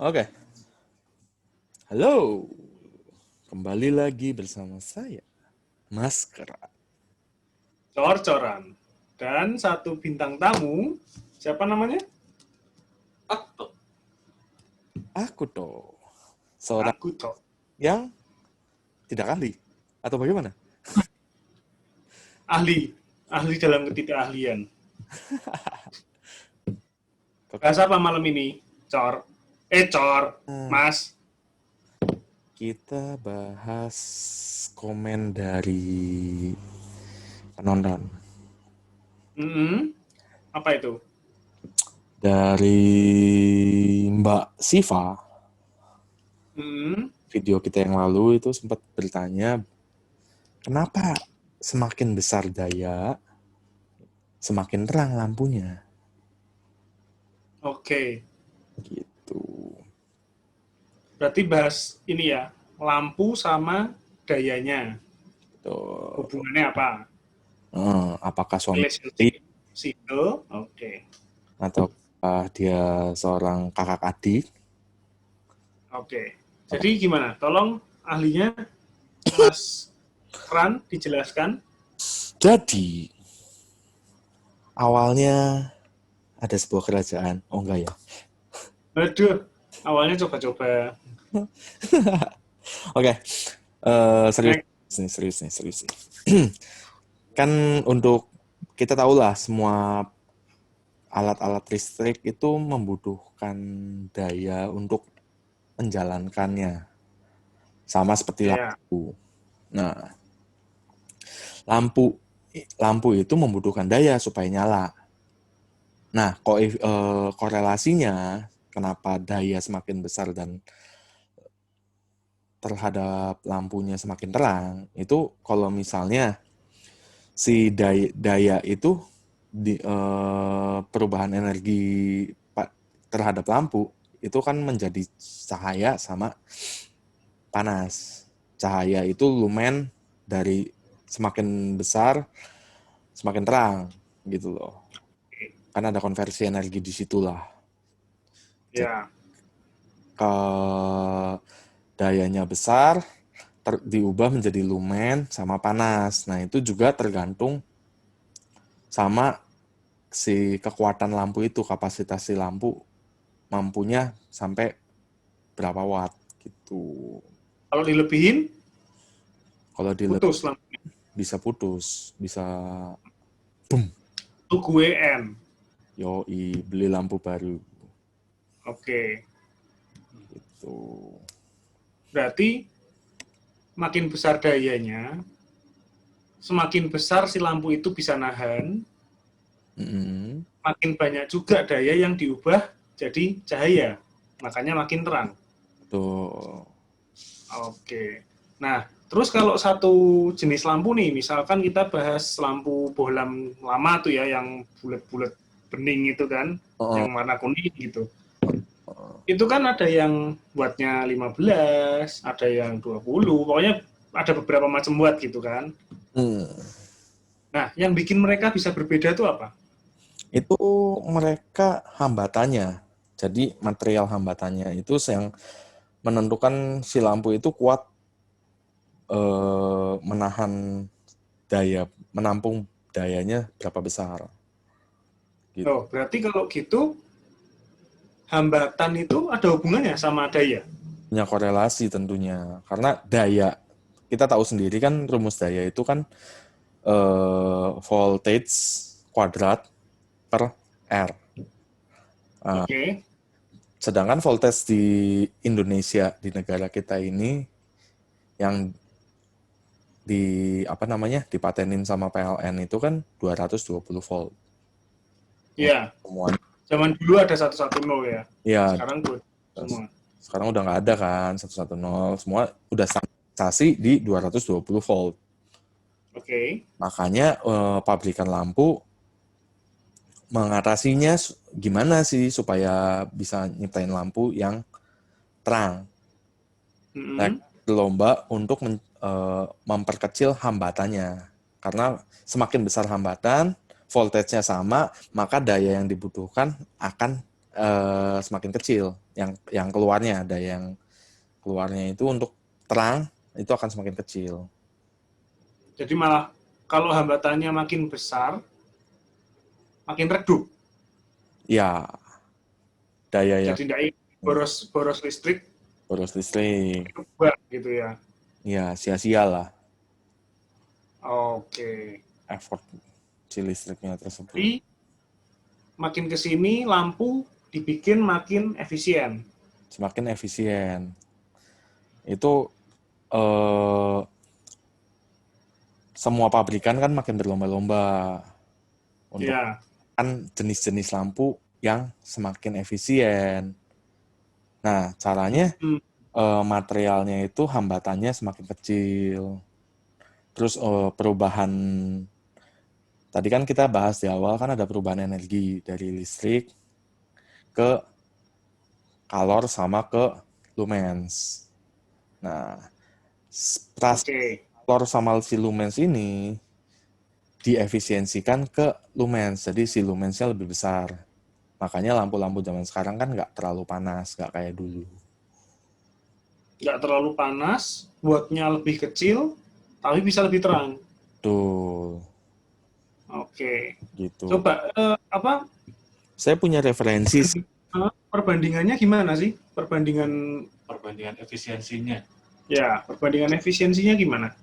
Oke, halo. Kembali lagi bersama saya, Mas Kerat. Cor-coran. Dan satu bintang tamu, siapa namanya? Aku toh seorang Aku toh. yang tidak ahli atau bagaimana? Ahli dalam ketidakahlian. Oke, Bahas apa malam ini? Cor, Mas. kita bahas komen dari penonton. Apa itu? Dari Mbak Siva, Mm-mm. video kita yang lalu itu sempat bertanya, kenapa semakin besar daya, semakin terang lampunya? Oke. Gitu. Berarti bahas ini ya, lampu sama dayanya. Tuh. Hubungannya apa? Apakah suami istri Relationship. Situ. Oke. ataukah dia seorang kakak adik? Oke. Jadi gimana? Tolong ahlinya Mas Ran dijelaskan. Jadi awalnya ada sebuah kerajaan. Oh enggak ya? Aduh, awalnya coba-coba. Oke, serius Next. serius nih. Kan untuk kita tahulah semua alat-alat listrik itu membutuhkan daya untuk menjalankannya. Sama seperti Ya. lampu. Nah, lampu lampu itu membutuhkan daya supaya nyala. Nah, korelasinya kenapa daya semakin besar dan terhadap lampunya semakin terang, itu kalau misalnya si daya itu perubahan energi terhadap lampu itu kan menjadi cahaya sama panas. Cahaya itu lumen dari semakin besar semakin terang gitu loh. Kan ada konversi energi di situlah. Jadi Ya. ke dayanya besar diubah menjadi lumen sama panas. Nah, itu juga tergantung sama si kekuatan lampu itu, kapasitas si lampu mampunya sampai berapa watt gitu. Kalau dilebihin, Kalau putus lampu. bisa putus, bisa boom. Itu gue N. Yoi, beli lampu baru Oke. gitu. Berarti makin besar dayanya, semakin besar si lampu itu bisa nahan, Mm-mm. makin banyak juga daya yang diubah jadi cahaya. Makanya makin terang. Tuh. Oke. Nah, terus kalau satu jenis lampu nih, misalkan kita bahas lampu bohlam lama tuh ya, yang bulat-bulat bening itu kan, Oh, yang warna kuning gitu. oh. Itu kan ada yang buatnya 15, ada yang 20, pokoknya ada beberapa macam buat gitu kan. Hmm. Nah, yang bikin mereka bisa berbeda itu apa? Itu mereka hambatannya. Jadi material hambatannya itu yang menentukan si lampu itu kuat menahan daya, menampung dayanya berapa besar. Gitu. Oh, berarti kalau gitu hambatan itu ada hubungannya sama daya? Punya korelasi tentunya. Karena daya, kita tahu sendiri kan rumus daya itu kan voltage kuadrat per R. Oke. Sedangkan voltage di Indonesia, di negara kita ini, yang dipatenin sama PLN itu kan 220 volt. Iya. Semuanya. Zaman dulu ada 110 ya. Ya, Sekarang gue semua. sekarang udah nggak ada kan 110, semua udah standarisasi di 220 volt. Oke. Makanya pabrikan lampu mengatasinya gimana sih supaya bisa nyiptain lampu yang terang. Mereka berlomba untuk memperkecil hambatannya. Karena semakin besar hambatan, voltage-nya sama, maka daya yang dibutuhkan akan semakin kecil. yang keluarnya, ada yang keluarnya itu untuk terang itu akan semakin kecil. Jadi malah kalau hambatannya makin besar, makin redup. Ya, daya yang Jadi tidak boros listrik boros listrik, berubah gitu ya. ya sia-sia lah Oke. effort si listriknya tersebut. Jadi makin ke sini lampu dibikin makin efisien. Semakin efisien. Itu eh, semua pabrikan kan makin berlomba-lomba untuk Ya. kan jenis-jenis lampu yang semakin efisien. Nah, caranya Hmm. materialnya itu hambatannya semakin kecil. Terus perubahan tadi kan kita bahas di awal kan ada perubahan energi dari listrik ke kalor sama ke lumens. Nah, Oke. kalor sama si lumens ini diefisiensikan ke lumens, jadi si lumensnya lebih besar. Makanya lampu-lampu zaman sekarang kan nggak terlalu panas, nggak kayak dulu. Nggak terlalu panas, wattnya lebih kecil, tapi bisa lebih terang. Tuh, Oke. gitu. Coba apa Saya punya referensi sih. perbandingannya gimana sih? Perbandingan efisiensinya. Ya, perbandingan efisiensinya gimana?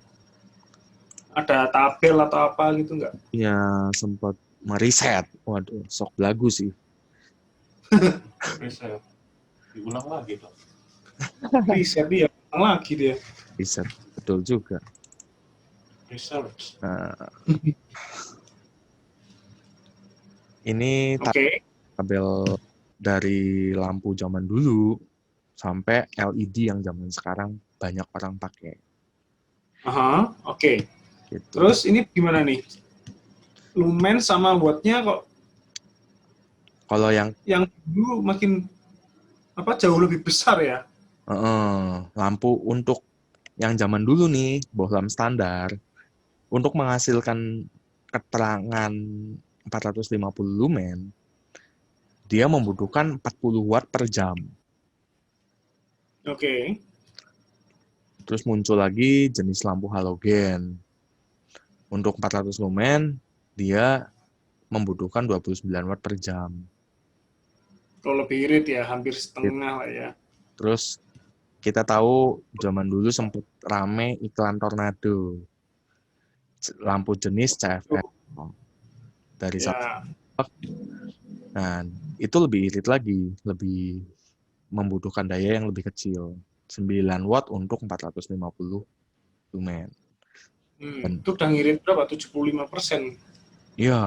Ada tabel atau apa gitu nggak? Ya sempat meriset. Waduh, sok lagu sih. Riset. Diulang lagi dong. Riset dia, ulang lagi dia. Riset, betul juga. Research. Nah, ini Oke. tabel dari lampu zaman dulu sampai LED yang zaman sekarang banyak orang pakai. Aha, oke. Gitu. Terus ini gimana nih? Lumen sama wattnya kok Kalau yang dulu makin apa jauh lebih besar ya? lampu untuk yang zaman dulu nih, bohlam standar, untuk menghasilkan keterangan 450 lumen, dia membutuhkan 40 watt per jam. Oke. Terus muncul lagi jenis lampu halogen. Untuk 400 lumen, dia membutuhkan 29 watt per jam. Kalau lebih irit ya, hampir setengah lah ya. Terus kita tahu zaman dulu sempat rame iklan tornado. Lampu jenis CFL. Dari Ya. Nah, itu lebih irit lagi, lebih membutuhkan daya yang lebih kecil. 9 watt untuk 450 lumen. Dan Itu udah ngirit berapa? 75%. ya,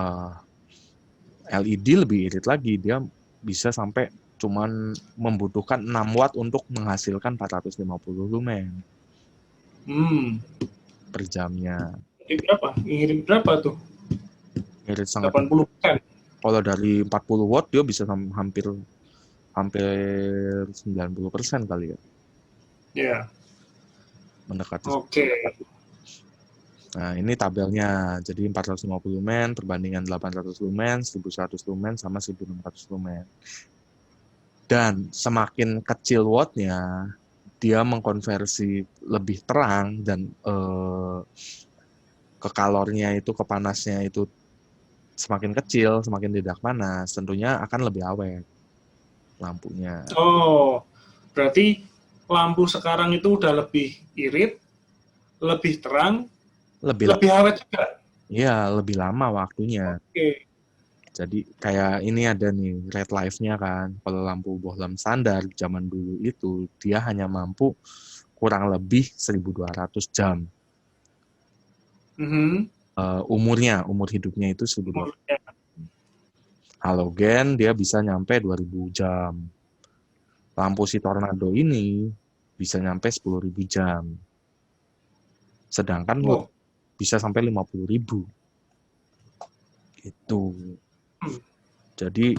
LED lebih irit lagi, dia bisa sampai cuman membutuhkan 6 watt untuk menghasilkan 450 lumen per jamnya. Jadi berapa? Ngirit berapa tuh? Irit sangat. 80%. Kalau dari 40 watt dia bisa hampir 90% kali ya. Ya. Mendekati. Oke. Nah, ini tabelnya. Jadi 450 lumen perbandingan 800 lumen, 1100 lumen sama 1600 lumen. Dan semakin kecil wattnya, dia mengkonversi lebih terang dan ke kalornya itu, ke panasnya itu semakin kecil, semakin tidak panas, tentunya akan lebih awet lampunya. Oh, berarti lampu sekarang itu udah lebih irit, lebih terang, Lebih lebih awet juga. ya, lebih lama waktunya. Oke. Jadi kayak ini ada nih red life-nya kan. Kalau lampu bohlam standar zaman dulu itu dia hanya mampu kurang lebih 1.200 jam. Umur hidupnya itu 1.200. Ya. Halogen dia bisa nyampe 2.000 jam. Lampu si tornado ini bisa nyampe 10.000 jam. Sedangkan bisa sampai 50.000. Itu. Jadi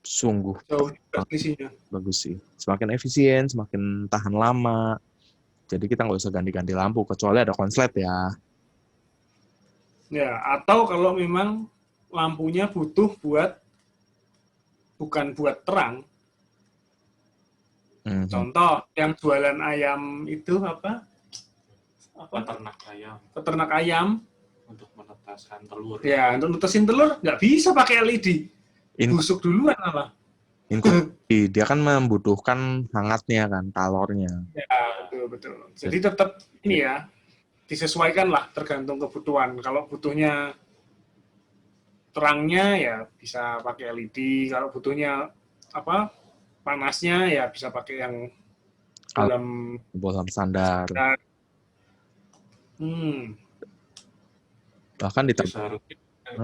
sungguh Jauh juga selisihnya. bagus sih. Semakin efisien, semakin tahan lama. Jadi kita nggak usah ganti-ganti lampu, kecuali ada konslet ya. Ya, atau kalau memang lampunya butuh bukan buat terang, Mhm. Contoh, yang jualan ayam itu apa? Peternak ayam Peternak ayam. untuk menetaskan telur. Ya, untuk netesin telur nggak bisa pakai LED. Busuk duluan malah. Inkubasi, dia kan membutuhkan hangatnya kan, kalornya. Ya, betul. Jadi tetap ini ya, disesuaikan lah tergantung kebutuhan. Kalau butuhnya terangnya ya bisa pakai LED. Kalau butuhnya apa panasnya ya bisa pakai yang bohlam standar. Bahkan di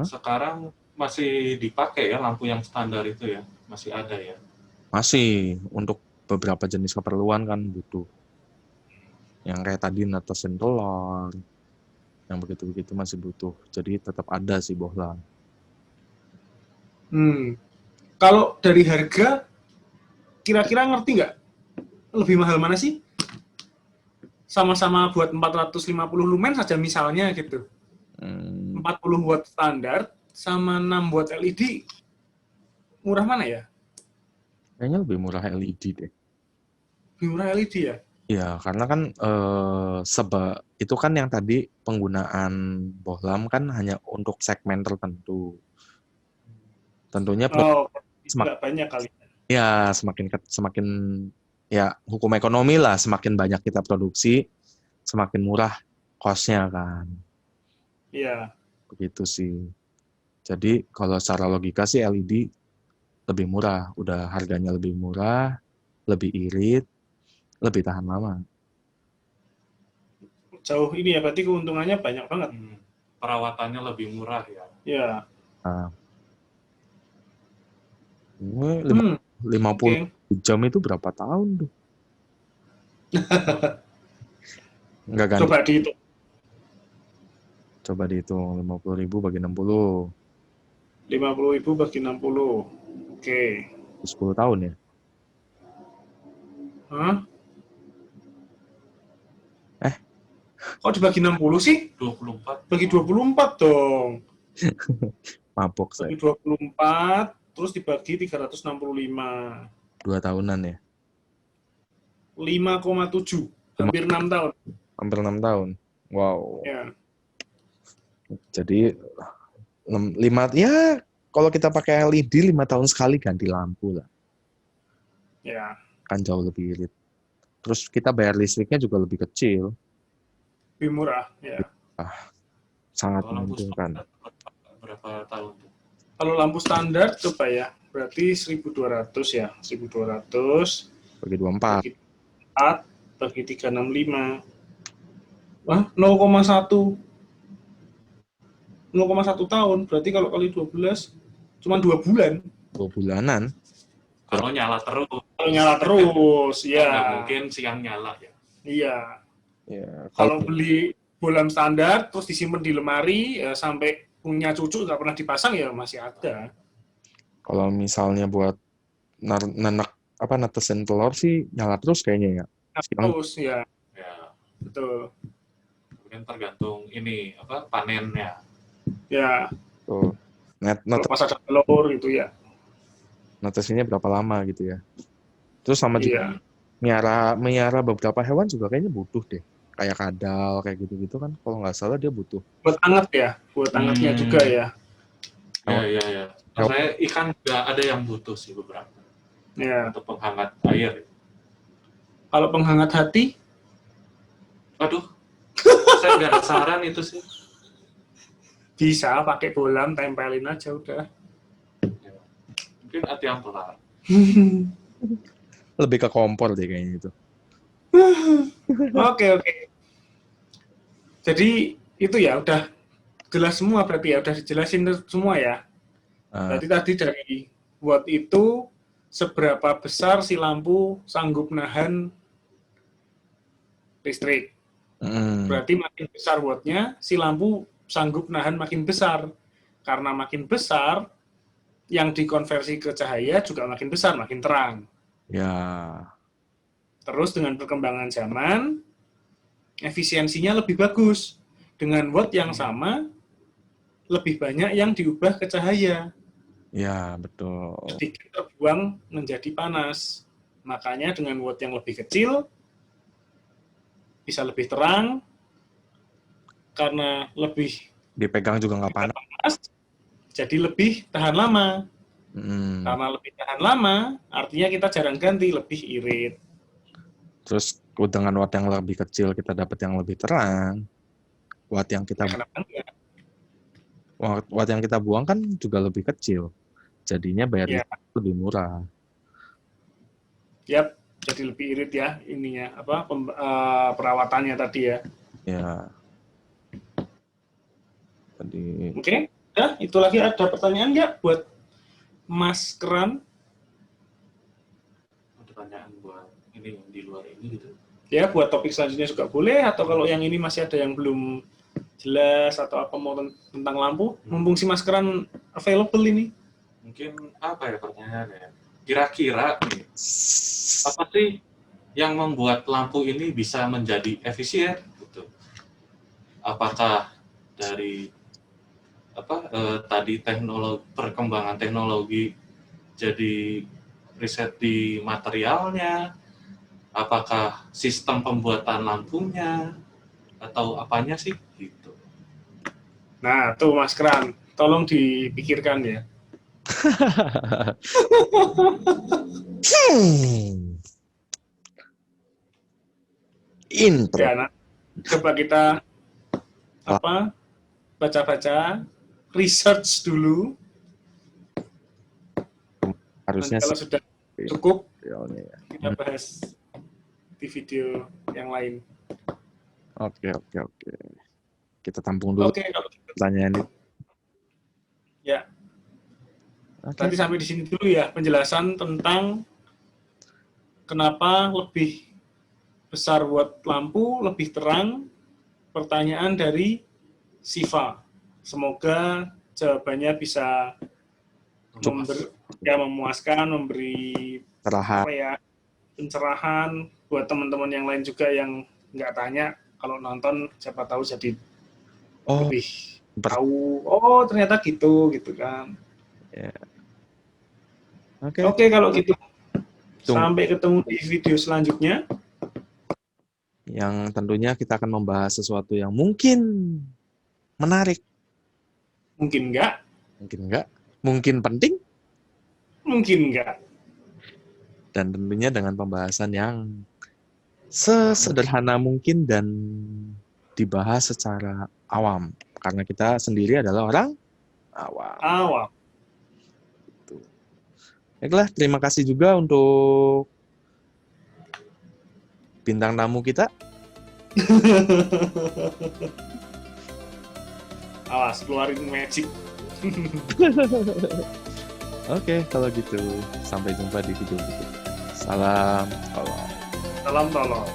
sekarang masih dipakai ya lampu yang standar itu ya, masih ada ya. Masih, untuk beberapa jenis keperluan kan butuh. Yang kayak tadi netesin telur, yang begitu-begitu masih butuh. Jadi tetap ada sih bohlam. Kalau dari harga, kira-kira ngerti nggak? Lebih mahal mana sih? Sama-sama buat 450 lumen saja misalnya gitu. 40 watt standar sama 6 watt LED. Murah mana ya? Kayaknya lebih murah LED deh. Lebih murah LED ya? Ya, karena kan itu kan yang tadi penggunaan bohlam kan hanya untuk segmen tertentu. Tentunya nggak banyak kali. Ya, semakin ya hukum ekonomi lah, semakin banyak kita produksi, semakin murah cost-nya kan. Iya. Begitu sih. Jadi kalau secara logika sih LED lebih murah, udah harganya lebih murah, lebih irit, lebih tahan lama. Jauh ini ya, berarti keuntungannya banyak banget. Perawatannya lebih murah ya. Iya. Nah, 50 jam itu berapa tahun tuh? Nggak ganti. Coba dihitung 50.000 bagi 60. 50.000 bagi 60. Oke. 10 tahun ya? Hah? Kok dibagi 60 sih? 24. Bagi 24 dong. Mabok saya. Bagi 24, terus dibagi 365. 2 tahunan ya? 5,7. Hampir 6 tahun. Hampir 6 tahun. Wow. Ya. Jadi 5 ya kalau kita pakai LED 5 tahun sekali ganti lampu lah. Ya. Kan jauh lebih irit. Terus kita bayar listriknya juga lebih kecil. Lebih murah, ya. Sangat menguntungkan. Berapa tahun tuh? Kalau lampu standar coba ya, berarti 1.200 ya. 1.200 bagi 24. Bagi 4 bagi 365. Wah, 0,1 tahun. Berarti kalau kali 12 cuma 2 bulan. 2 bulanan. Kalau nyala terus. Kalau nyala terus, ya. Nggak mungkin siang nyala ya. Iya. Ya, kalau beli bohlam standar terus disimpan di lemari ya, sampai punya cucu nggak pernah dipasang ya masih ada. Kalau misalnya buat netesin telur sih nyala terus kayaknya ya. Terus ya. Ya. Betul. Mungkin tergantung ini panennya. Ya. Tuh. Kalau pas ada telur gitu ya. Netesinnya berapa lama gitu ya. Terus sama juga Iya. Miara beberapa hewan juga kayaknya butuh deh. Kayak kadal, kayak gitu-gitu kan. Kalau nggak salah dia butuh. Buat anget ya. Buat angetnya juga ya. Iya. Saya ikan juga ada yang butuh sih beberapa. Ya. Untuk penghangat air. Kalau penghangat hati? Aduh. Saya nggak ada saran itu sih. Bisa pakai bohlam, tempelin aja udah. Mungkin hati yang pelan. Lebih ke kompor deh kayaknya itu. Oke. Jadi itu ya udah jelas semua berarti ya, udah dijelasin semua ya. Berarti tadi dari watt itu seberapa besar si lampu sanggup nahan listrik. Berarti makin besar wattnya, si lampu sanggup nahan makin besar. Karena makin besar, yang dikonversi ke cahaya juga makin besar, makin terang. Ya. Terus dengan perkembangan zaman, efisiensinya lebih bagus. Dengan watt yang sama, lebih banyak yang diubah ke cahaya. Ya, betul. Sedikit terbuang menjadi panas. Makanya dengan watt yang lebih kecil bisa lebih terang, karena lebih Dipegang juga nggak panas. panas, jadi lebih tahan lama. Karena lebih tahan lama, artinya kita jarang ganti, lebih irit. Terus dengan watt yang lebih kecil kita dapat yang lebih terang. Watt yang kita Kenapa enggak? watt yang kita buang kan juga lebih kecil. Jadinya bayar Ya. listrik lebih murah. Yap, jadi lebih irit ya ininya, perawatannya tadi ya. Ya. Tadi Oke, ya, itu lagi ada pertanyaan nggak buat Mas Keran? Pertanyaan buat ini yang di luar ini gitu. Ya, buat topik selanjutnya juga boleh, atau kalau yang ini masih ada yang belum jelas atau apa mau tentang lampu, mumpung si Mas Keran available ini. Mungkin apa ya pertanyaannya? Kira-kira nih, apa sih yang membuat lampu ini bisa menjadi efisien? Gitu. Apakah dari tadi perkembangan teknologi jadi riset di materialnya? Apakah sistem pembuatan lampunya? Atau apanya sih? Gitu. Nah, tuh Mas Keran, tolong dipikirkan ya. intro. Ya, nah, coba kita baca-baca, research dulu. Harusnya kalau sudah cukup, kita bahas di video yang lain. Oke. Kita tampung dulu Oke, kalau gitu. pertanyaan itu. Ya. Tadi sampai di sini dulu ya penjelasan tentang kenapa lebih besar watt lampu, lebih terang. Pertanyaan dari Siva. Semoga jawabannya bisa memuaskan, memberi pencerahan buat teman-teman yang lain juga yang nggak tanya. Kalau nonton, siapa tahu jadi lebih tahu. Oh, ternyata gitu kan. Yeah. Oke, kalau gitu. Sampai ketemu di video selanjutnya. Yang tentunya kita akan membahas sesuatu yang mungkin menarik. Mungkin enggak. Mungkin penting. Mungkin enggak. Dan tentunya dengan pembahasan yang sesederhana mungkin dan dibahas secara awam. Karena kita sendiri adalah orang awam. Baiklah, terima kasih juga untuk bintang tamu kita. Awas, keluarin magic. Oke, kalau gitu. Sampai jumpa di video berikutnya. Salam tolong. Salam tolong.